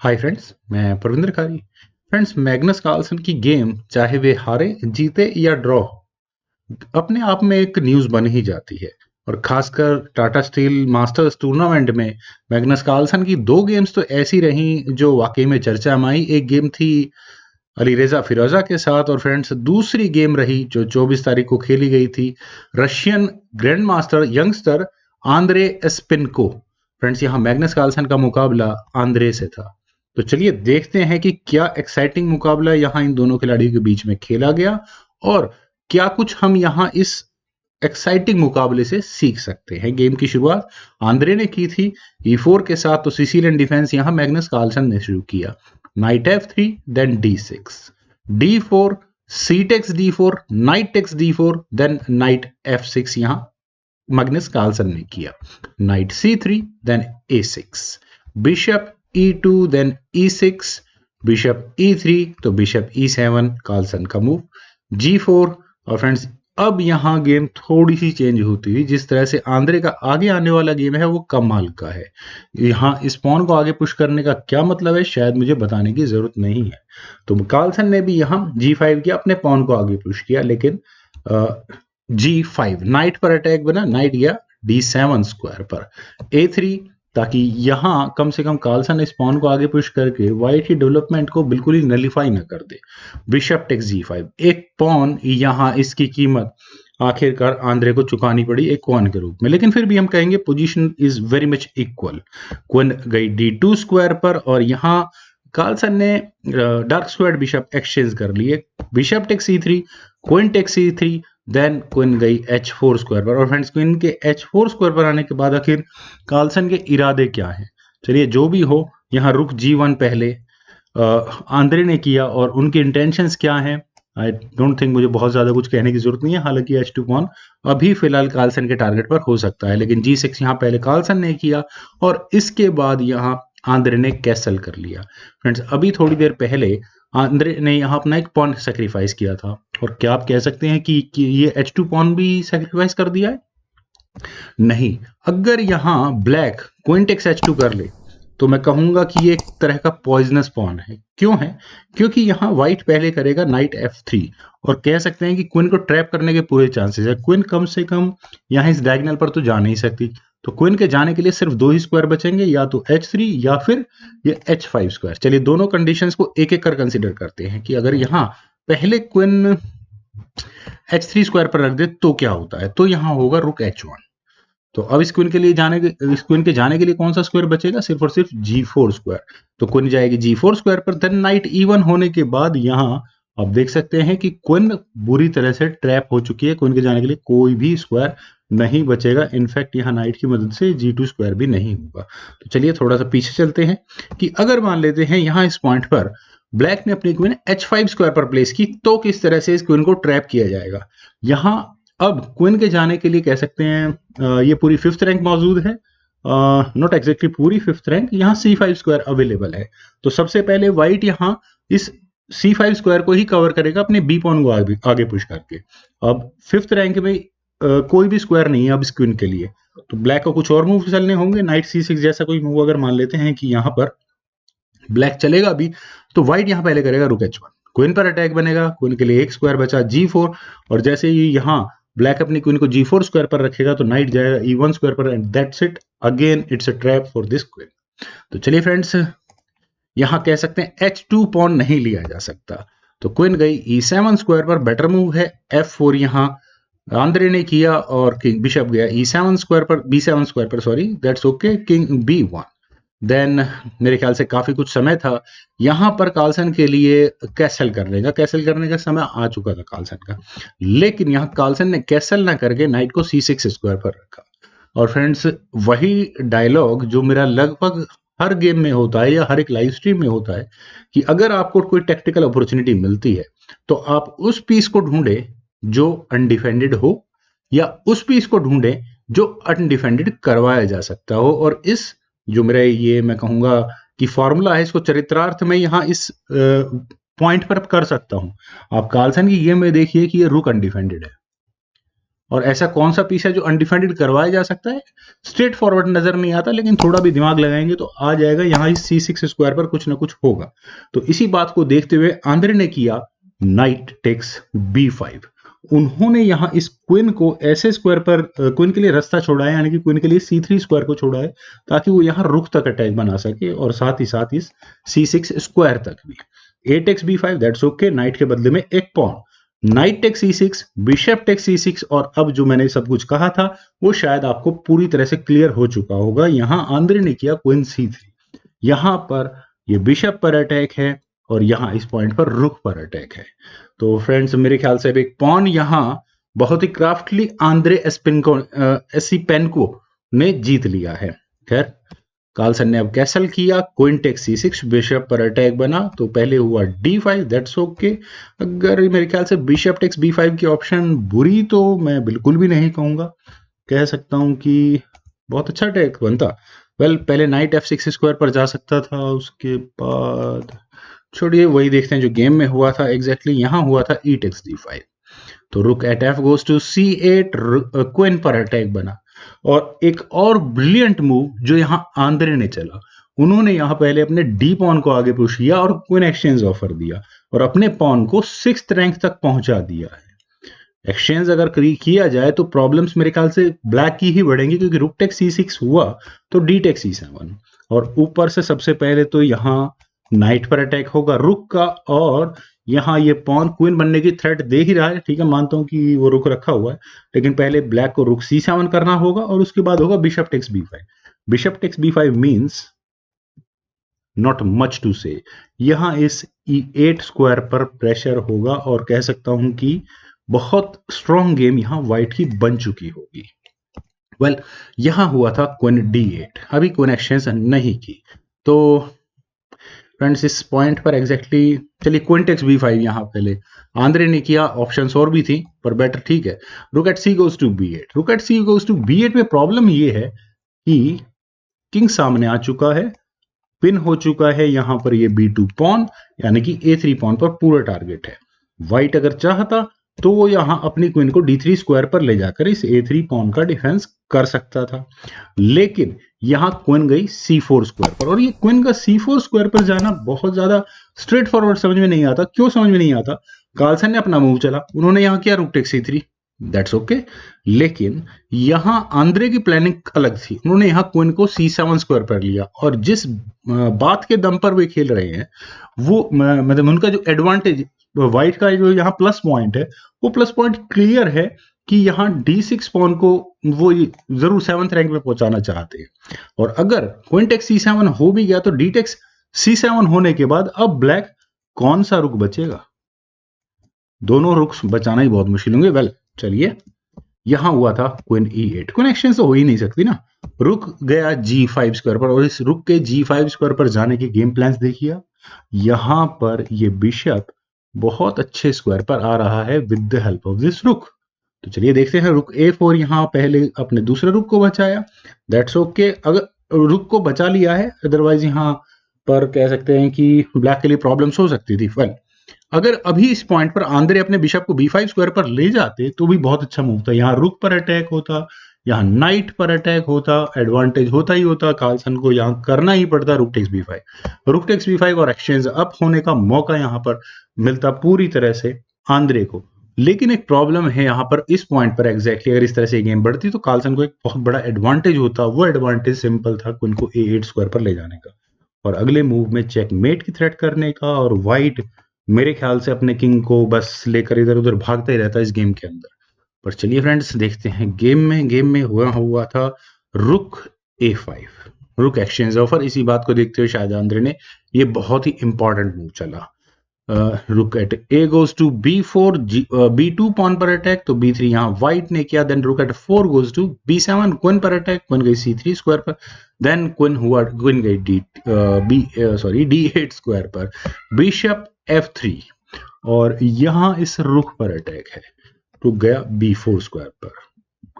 Hi friends, मैं प्रविंदर कारी। Friends, Magnus Carlsen की गेम चाहे वे हारे जीते या ड्रॉ, अपने आप में एक न्यूज़ बन ही जाती है। और खासकर टाटा स्टील मास्टर्स टूर्नामेंट में मैग्नस कार्लसन की दो गेम्स तो ऐसी रहीं जो वाकई में चर्चा में आई। एक गेम थी अली रेजा फिरोजा के साथ, और फ्रेंड्स दूसरी गेम रही जो 24 तारीख को खेली गई थी Russian grandmaster youngster Andrey Esipenko. Friends, यहाँ मैग्नस कार्लसन का मुकाबला आंद्रे से था। तो चलिए देखते हैं कि क्या एक्साइटिंग मुकाबला यहाँ इन दोनों खिलाड़ियों के बीच में खेला गया, और क्या कुछ हम यहाँ इस एक्साइटिंग मुकाबले से सीख सकते हैं। गेम की शुरुआत आंद्रे ने की थी E4 के साथ, तो सिसिलियन डिफेंस यहाँ मैग्नस कार्लसन ने शुरू किया। Knight F3, then D6, D4, C takes D4, knight takes D4, then knight F6 यहाँ मैग्नस कार्लसन ने किया। Knight C3, then A6, bishop E2, then E6, bishop E3, तो बिशप E7 कार्लसन का move, G4। और friends अब यहाँ game थोड़ी सी change होती हुई, जिस तरह से आंद्रे का आगे आने वाला गेम है वो कमाल का है। यहाँ इस पॉन को आगे पुश करने का क्या मतलब है शायद मुझे बताने की जरूरत नहीं है। तो कार्लसन ने भी यहाँ G5 किया, अपने पॉन को आगे पुश किया, लेकिन G5 नाइट पर अटैक बना, नाइट गया D7 स्क्वायर पर, A3, ताकि यहाँ कम से कम कार्लसन इस पॉन को आगे पुश करके व्हाइट की डेवलपमेंट को बिल्कुल ही नलीफाई ना कर दे। बिशप टेक्स G5, एक पॉन यहाँ इसकी कीमत आखिरकार आंद्रे को चुकानी पड़ी एक क्वीन के रूप में, लेकिन फिर भी हम कहेंगे position is very much equal. Queen गई D2 स्क्वायर पर, और यहाँ कार्लसन ने डार्क स्क्वायर बिशप एक्सचेंज कर लिए। Bishop takes E3, queen takes E3, then queen गई H4 स्क्वायर पर। और फ्रेंड्स क्वीन के H4 स्क्वायर पर आने के बाद आखिर कार्लसन के इरादे क्या है, चलिए जो भी हो, यहाँ रुक G1 पहले आंद्रे ने किया, और उनके इंटेंशंस क्या हैं आई डोंट थिंक मुझे बहुत ज्यादा कुछ कहने की जरूरत नहीं है। हालांकि H2 पॉन अभी फिलहाल कार्लसन के टारगेट पर हो सकता है, लेकिन G6 यहाँ पहले कार्लसन ने किया, और इसके बाद यहाँ आंद्रे ने कैसल कर लिया। फ्रेंड्स अभी थोड़ी देर पहले आंद्रे ने यहाँ अपना एक पॉन सेक्रीफाइस किया था, और क्या आप कह सकते हैं कि ये H2 पॉन भी सेक्रीफाइस कर दिया है? नहीं। अगर यहाँ ब्लैक क्वीन टेक्स H2 कर ले तो मैं कहूंगा कि ये एक तरह का पॉइजनस पॉन है। क्यों है? क्योंकि यहाँ व्हाइट पहले करेगा नाइट F3, और कह सकते हैं कि क्वीन को ट्रैप करने के पूरे चांसेस है। क्वीन कम से कम यहाँ इस डायगोनल पर तो जा नहीं सकती, तो क्वीन के जाने के लिए सिर्फ दो ही स्क्वायर बचेंगे, या तो H3 या फिर ये H5 स्क्वायर। चलिए दोनों कंडीशंस को एक एक कर कंसिडर करते हैं कि अगर यहाँ पहले क्वीन H3 स्क्वायर पर रख दे तो क्या होता है। तो यहाँ होगा रुक H1। तो अब इस क्वीन के जाने के लिए कौन सा स्क्वायर बचेगा? सिर्फ और सिर्फ G4 स्क्वायर। तो क्वीन जाएगी G4 स्क्वायर पर, देन नाइट E1 होने के बाद यहाँ आप देख सकते हैं कि क्वीन बुरी तरह से ट्रैप हो चुकी है। क्वीन के जाने के लिए कोई भी स्क्वायर नहीं बचेगा। इनफैक्ट यहाँ नाइट की मदद से G2 स्क्वायर भी नहीं होगा। तो चलिए थोड़ा सा पीछे चलते हैं कि अगर मान लेते हैं यहाँ इस पॉइंट पर ब्लैक ने अपनी क्वीन H5 स्क्वायर पर प्लेस की, तो किस तरह से इस क्वीन को ट्रैप किया जाएगा। यहाँ अब क्वीन के जाने के लिए कह सकते हैं ये पूरी 5th रैंक मौजूद है, नॉट एग्जैक्टली पूरी 5th रैंक, यहाँ C5 स्क्वायर अवेलेबल है। तो सबसे पहले व्हाइट यहाँ इस C5 स्क्वायर को ही कवर करेगा अपने बी पॉन को आगे पुश करके। अब 5th रैंक में कोई भी स्क्वायर नहीं है अब इस क्वीन के लिए, तो ब्लैक को कुछ और मूव चलने होंगे। नाइट C6 जैसा कोई मूव अगर मान लेते हैं कि यहाँ पर ब्लैक चलेगा भी, तो व्हाइट यहाँ पहले करेगा रुक H1, क्वीन पर अटैक बनेगा। क्वीन के लिए एक स्क्वायर बचा G4, और जैसे ही यहाँ ब्लैक अपनी क्वीन को G4 स्क्वायर पर रखेगा तो नाइट जाएगा E1 स्क्वायर पर, and that's it, again it's a trap for this queen. तो चलिए फ्रेंड्स यहाँ कह सकते हैं H2 पॉन नहीं लिया जा सकता, तो क्वीन गई E7 स्क्वायर पर, बेटर मूव है F4 यहाँ आंद्रे ने किया, और किंग बिशप गया E7 स्क्वायर पर, B7 स्क्वायर पर, sorry, that's okay, king B1। Then मेरे ख्याल से काफी कुछ समय था यहां पर कार्लसन के लिए कैसल करने का समय आ चुका था कार्लसन का, लेकिन यहां कार्लसन ने कैसल ना करके नाइट को C6 स्क्वायर पर रखा। और फ्रेंड्स वही डायलॉग जो मेरा लगभग हर गेम में होता है या हर एक लाइव स्ट्रीम में होता है कि अगर आपको कोई टेक्टिकल अपॉर्चुनिटी मिलती है तो आप उस पीस को ढूंढे जो अनडिफेंडेड हो, या उस पीस को ढूंढे जो अनडिफेंडेड करवाया जा सकता हो। और इस जो मेरा ये मैं कहूंगा कि फॉर्मूला है, इसको चरित्रार्थ में यहाँ इस पॉइंट पर कर सकता हूं। आप कार्लसन की गेम में देखिए कि ये रुक अनडिफेंडेड है, और ऐसा कौन सा पीस है जो अनडिफेंडेड करवाया जा सकता है? स्ट्रेट फॉरवर्ड नजर नहीं आता, लेकिन थोड़ा भी दिमाग लगाएंगे तो आ जाएगा, यहाँ C6 स्क्वायर पर कुछ ना कुछ होगा। तो इसी बात को देखते हुए आंद्रे ने किया नाइट टेक्स B5। उन्होंने यहाँ इस क्वीन को ऐसे स्क्वायर पर क्वीन के लिए रास्ता छोड़ा है, यानी कि क्वीन के लिए C3 स्क्वायर को छोड़ा है, ताकि वो यहाँ रुक तक अटैक बना सके और साथ ही साथ इस C6 स्क्वायर तक भी। A takes B5, that's okay, knight के बदले में एक pawn, knight takes C6, bishop takes C6, और अब जो मैंने सब कुछ कहा था वो शायद आपको पूरी तरह से क्लियर हो चुका होगा। यहां आंद्रे ने किया क्वीन C3, यहां पर ये बिशप पर अटैक है और यहां इस पॉइंट पर रुक पर अटैक है। तो फ्रेंड्स मेरे ख्याल से अब एक पॉन यहां बहुत ही क्राफ्टली आंद्रे एसिपेंको ने जीत लिया है। खैर, कार्लसन ने अब कैसल किया, क्वीन टेक्स C6, बिशप पर अटैक बना, तो पहले हुआ D5, दैट्स ओके। अगर मेरे ख्याल से बिशप टेक्स B5 की ऑप्शन बुरी तो मैं बिल्कुल भी नहीं कहूंगा, कह सकता हूं कि बहुत अच्छा अटैक बनता। पहले नाइट F6 स्क्वायर पर जा सकता था, उसके बाद छोड़िए, वही देखते हैं जो गेम में हुआ था एग्जैक्टली। यहां हुआ था E टेक्स D5, तो rook at F goes to C8, queen पर अटैक बना। और एक और ब्रिलियंट मूव जो यहां आंद्रे ने चला, उन्होंने यहां पहले अपने डी पॉन को आगे पुश किया और क्वीन एक्सचेंज ऑफर दिया और अपने पॉन को 6th रैंक तक पहुंचा दिया है। एक्सचेंज अगर किया जाए तो प्रॉब्लम्स मेरे ख्याल से ब्लैक की ही बढ़ेंगी, क्योंकि रुक टेक्स C6 हुआ तो डी टेक्स C7, और ऊपर से सबसे पहले तो यहां नाइट पर अटैक होगा रुक का, और यहाँ ये पॉन क्वीन बनने की थ्रेट दे ही रहा है। ठीक है, मानता हूं कि वो रुक रखा हुआ है, लेकिन पहले ब्लैक को रुक C7 करना होगा और उसके बाद होगा bishop takes B5। Bishop takes B5 means not much to say, यहां इस E8 स्क्वायर पर प्रेशर होगा और कह सकता हूं कि बहुत स्ट्रॉन्ग गेम यहां व्हाइट की बन चुकी होगी। यहां हुआ था क्वीन D8, अभी क्वीन एक्सचेंज नहीं की। तो फ्रेंड्स इस पॉइंट पर एग्जैक्टली चलिए क्वीन टेक्स B5 यहां पहले आंद्रे ने किया, ऑप्शंस और भी थी पर बेटर ठीक है। रुक eight C goes to B8, रुक eight C goes to B8 में प्रॉब्लम ये है कि किंग सामने आ चुका है, पिन हो चुका है यहां पर ये B2 पॉन, यानी कि A3 पॉन पर पूरा टारगेट है। व्हाइट अगर चाहता तो वो यहां अपनी क्वीन को D3 स्क्वायर पर ले जाकर इस A3 पॉन का डिफेंस कर सकता था, लेकिन यहां क्वीन गई C4 स्क्वायर पर, और ये क्वीन का C4 स्क्वायर पर जाना बहुत ज्यादा स्ट्रेट फॉरवर्ड समझ में नहीं आता। क्यों समझ में नहीं आता? कार्लसन ने अपना मूव चला, उन्होंने यहां किया rook takes C3, that's okay, लेकिन यहां आंद्रे की प्लानिंग अलग थी। उन्होंने यहां क्वीन को C7 स्क्वायर पर लिया, और जिस बात के दम पर वे खेल रहे हैं वो मतलब उनका जो एडवांटेज, व्हाइट का जो यहाँ प्लस पॉइंट है, वो प्लस पॉइंट क्लियर है कि यहाँ D6 पॉन को वो जरूर 7th रैंक में पहुंचाना चाहते हैं। और अगर क्वीन टेक्स C7 हो भी गया तो D टेक्स C7 होने के बाद अब ब्लैक कौन सा रुक बचेगा? दोनों रुक्स बचाना ही बहुत मुश्किल होंगे। चलिए, यहां हुआ था क्वीन E8, क्वीन एक्सचेंज तो हो ही नहीं सकती ना, रुक गया G5 स्क्वायर पर, और इस रुक के G5 स्क्वायर पर जाने के गेम प्लान्स देखिए। यहां पर ये बिशप बहुत अच्छे स्क्वायर पर आ रहा है with the help of this रुक। तो चलिए देखते हैं, रुक A4 यहां पहले अपने दूसरे रुक को बचाया, दैट्स ओके, अगर रुक को बचा लिया है, अदरवाइज यहां पर कह सकते हैं कि ब्लैक के लिए प्रॉब्लम्स हो सकती थी। अगर अभी इस पॉइंट पर आंद्रे अपने बिशप को B5 स्क्वायर पर ले जाते तो भी बहुत अच्छा मूव था, यहां रुक पर अटैक होता, यहां नाइट पर अटैक होता, एडवांटेज होता ही होता, कार्लसन को यहां करना ही पड़ता rook takes B5, rook takes B5 और एक्सचेंज अप होने का मौका यहां पर मिलता पूरी तरह से आंद्रे को। लेकिन एक प्रॉब्लम है यहां पर, इस पॉइंट पर एग्जैक्टली अगर इस तरह से गेम बढ़ती तो कार्लसन को एक बहुत बड़ा एडवांटेज होता। वो एडवांटेज सिंपल था क्वीन को A8 स्क्वायर पर ले जाने का और अगले मूव में चेकमेट की थ्रेट करने का, और व्हाइट मेरे ख्याल से अपने किंग को बस लेकर इधर उधर भागता ही रहता है इस गेम के अंदर। पर चलिए फ्रेंड्स देखते हैं गेम में हुआ था रुक A5, रुक एक्सचेंज ऑफर। इसी बात को देखते हुए शायद आंद्रे ने ये बहुत ही इंपॉर्टेंट मूव चला, rook at A goes to B4, B2 pawn पर अटैक, तो B3 यहां व्हाइट ने किया, then rook at 4 goes to B7, queen पर अटैक, क्वीन गई C3 स्क्वायर पर, देन क्वीन गई D8 स्क्वायर पर, बिशप F3, और यहां इस रुक पर अटैक है, रुक गया B4 स्क्वायर पर,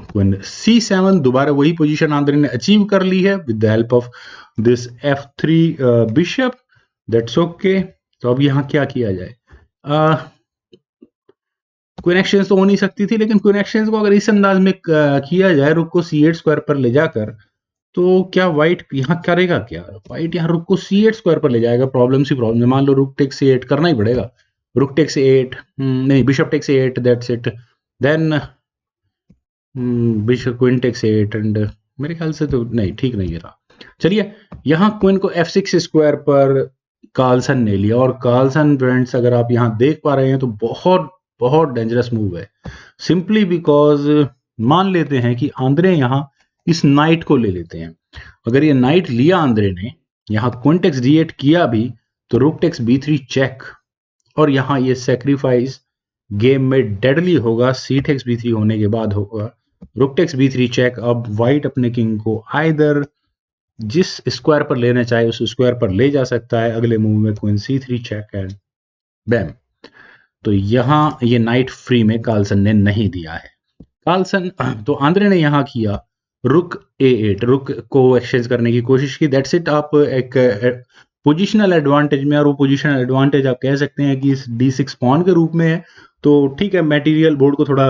क्वीन C7, दोबारा वही पोजीशन आंद्रे ने अचीव कर ली है with the help of this F3 bishop, that's okay. तो अब यहां क्या किया जाए? क्वीन एक्सचेंज तो हो नहीं सकती थी, लेकिन क्वीन एक्सचेंज को अगर इस अंदाज में किया जाए रुक को C8 स्क्वायर पर ले जाकर, तो क्या व्हाइट यहाँ करेगा क्या? व्हाइट यहाँ रुक को C8 स्क्वायर पर ले जाएगा, प्रॉब्लम सी प्रॉब्लम। मान लो रुक टेक C8 करना ही पड़ेगा, रुक टेक C8, नहीं bishop take C8, that's it. Then bishop queen take C8 and मेरे ख्याल से तो नहीं, ठीक नहीं रहा। चलिए यहाँ क्वीन को F6 स्क्वायर पर कार्लसन ने लिया, और कार्लसन फ्रेंड्स अगर आप यहाँ देख पा रहे हैं तो बहुत बहुत डेंजरस मूव है, सिंपली बिकॉज मान लेते हैं कि आंद्रे यहाँ इस नाइट को ले लेते हैं। अगर ये नाइट लिया आंद्रे ने, यहाँ क्वीन टेक्स D8 किया भी, तो रुक टेक्स B3 चेक, और यहाँ ये सेक्रीफाइस गेम में डेडली होगा। C टेक्स B3 होने के बाद होगा रुक टेक्स B3 चेक। अब व्हाइट अपने किंग को आइदर जिस स्क्वायर पर लेना चाहे उस स्क्वायर पर ले जा सकता है। अगले मूव में क्वीन C3 चेक एंड बैम। तो यहां ये नाइट फ्री में कार्लसन ने नहीं दिया है। कार्लसन तो आंद्रे ने यहां किया रुक A8, रुक को एक्सचेंज करने की कोशिश की। That's it. आप एक पोजिशनल एडवांटेज में, और वो पोजिशनल एडवांटेज आप कह सकते हैं कि इस D6 पॉन के रूप में है, तो ठीक है, मटेरियल बोर्ड को थोड़ा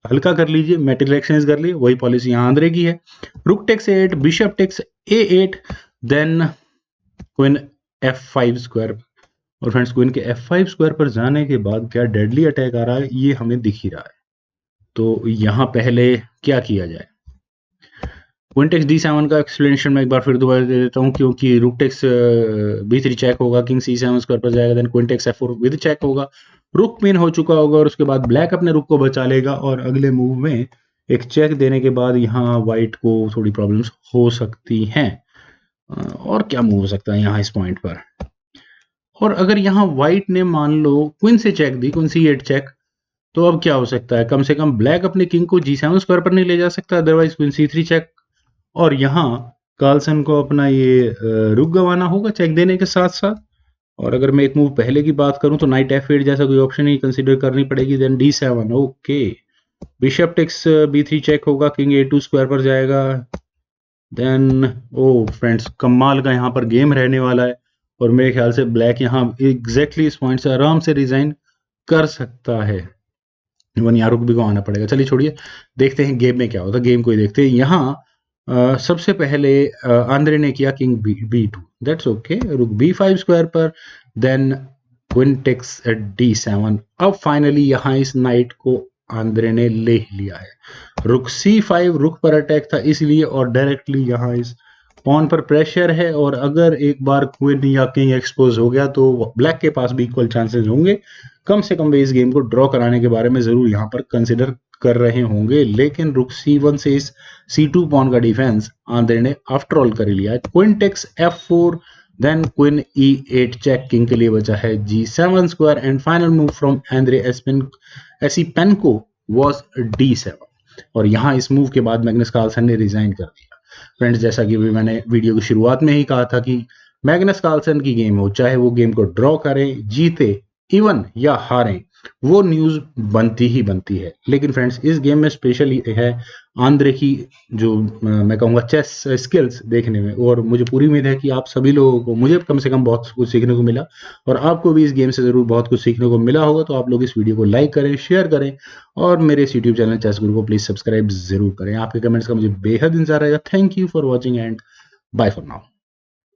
हल्का कर लीजिए, मटेरियल एक्सचेंज कर लीजिए, वही पॉलिसी यहाँ आंद्रे की है। Rook takes A8, bishop takes A8, then queen F5 square. और फ्रेंड्स क्वीन के F5 स्क्वायर पर जाने के बाद क्या डेडली अटैक आ रहा है ये हमें दिख ही रहा है। तो यहाँ पहले क्या किया जाए? क्वीन टेक्स D7 का एक्सप्लेनेशन मैं एक बार फिर दोबारा दे देता हूँ, क्योंकि रुक टेक्स B3 चेक होगा, किंग C7 स्क्वायर पर जाएगा, then queen takes F4 with check होगा, रुक पिन हो चुका होगा, और उसके बाद ब्लैक अपने रुक को बचा लेगा, और अगले मूव में एक चेक देने के बाद यहाँ व्हाइट को थोड़ी प्रॉब्लम्स हो सकती हैं। और क्या मूव हो सकता है यहाँ इस पॉइंट पर? और अगर यहाँ व्हाइट ने मान लो क्वीन से चेक दी, क्वीन C8 चेक, तो अब क्या हो सकता है? कम से कम ब्लैक अपने किंग को G7 स्क्वायर पर नहीं ले जा सकता, अदरवाइज क्वीन C3 चेक। और यहाँ कार्लसन को अपना ये रुक गंवाना होगा चेक देने के साथ साथ। और अगर मैं एक मूव पहले की बात करूं तो नाइट F8 जैसा कोई ऑप्शन ही कंसीडर करनी पड़ेगी, then D7, okay, bishop takes B3 check होगा, किंग A2 स्क्वायर पर जाएगा, देन ओ फ्रेंड्स कमाल का यहाँ पर गेम रहने वाला है, और मेरे ख्याल से ब्लैक यहाँ एग्जैक्टली इस पॉइंट से आराम से रिजाइन कर सकता है। इवन यहाँ रुक भी को आना पड़ेगा। चलिए छोड़िए, देखते हैं गेम में क्या होता है, गेम को ही देखते हैं। यहाँ सबसे पहले आंद्रे ने किया किंग B2, दैट्स ओके, रुक B5 स्क्वायर पर, देन क्वीन टेक्स D7। अब फाइनली यहाँ इस नाइट को आंद्रे ने ले ही लिया है। रुक C5 रुक पर अटैक था इसलिए, और डायरेक्टली यहाँ इस पॉन पर प्रेशर है, और अगर एक बार क्वीन या किंग एक्सपोज हो गया तो ब्लैक के पास भी इक्वल चांसेस होंगे। कम से कम वे इस गेम को ड्रॉ कराने के बारे में जरूर यहाँ पर कंसिडर कर रहे होंगे, लेकिन रुक C1 से इस C2 पॉन का डिफेंस आंद्रे ने आफ्टर ऑल कर लिया है। Queen takes F4, then queen E8 check, king के लिए बचा है G7 square, and final move from Andre Espenko was D7। और यहाँ इस मूव के बाद मैग्नस कार्लसन ने रिजाइन कर दिया। फ्रेंड्स जैसा कि भी मैंने वीडियो की शुरुआत में ही कहा था कि मैग्नस कार्लसन की गेम हो, चाहे वो गेम को ड्रॉ करें, जीते, इवन या हारें, वो न्यूज बनती ही बनती है। लेकिन फ्रेंड्स इस गेम में स्पेशल है आंद्रे की जो मैं कहूँगा चेस स्किल्स देखने में, और मुझे पूरी उम्मीद है कि आप सभी लोगों को, मुझे कम से कम बहुत कुछ सीखने को मिला, और आपको भी इस गेम से जरूर बहुत कुछ सीखने को मिला होगा। तो आप लोग इस वीडियो को लाइक करें, शेयर करें, और मेरे इस यूट्यूब चैनल चेस गुरु को प्लीज सब्सक्राइब जरूर करें। आपके कमेंट्स का मुझे बेहद इंतजार रहेगा। Thank you for watching and bye for now.